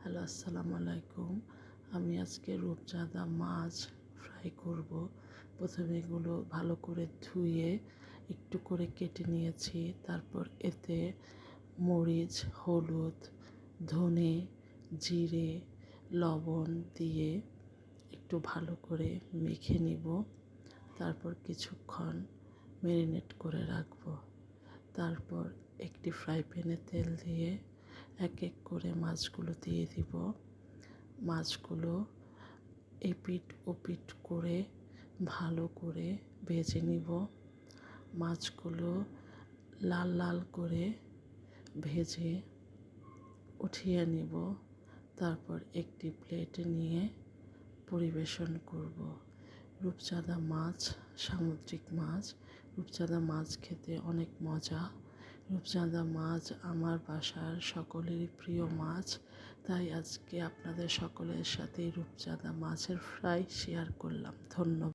Hello, আসসালামু আলাইকুম। আমি আজকে রূপচাঁদা মাছ ফ্রাই করব। প্রথমে এগুলো ভালো করে ধুয়ে একটু করে কেটে নিয়েছি। তারপর এতে মরিচ, হলুদ, ধনে, জিরে, লবণ দিয়ে একটু ভালো করে মেখে নিব। তারপর কিছুক্ষণ ম্যারিনেট করে রাখব। তারপর একটি ফ্রাই প্যানে তেল দিয়ে এক এক করে মাছগুলো দিয়ে দিব। মাছগুলো এপিঠ ওপিঠ করে ভালো করে ভেজে নিব। মাছগুলো লাল লাল করে ভেজে উঠিয়ে নিব। তারপর একটি প্লেটে নিয়ে পরিবেশন করব। রূপচাঁদা মাছ সামুদ্রিক মাছ। রূপচাঁদা মাছ খেতে অনেক মজা। রূপচাঁদা মাছ আমার বাসার সকলেরই প্রিয় মাছ। তাই আজকে আপনাদের সকলের সাথে রূপচাঁদা মাছের ফ্রাই শেয়ার করলাম। ধন্যবাদ।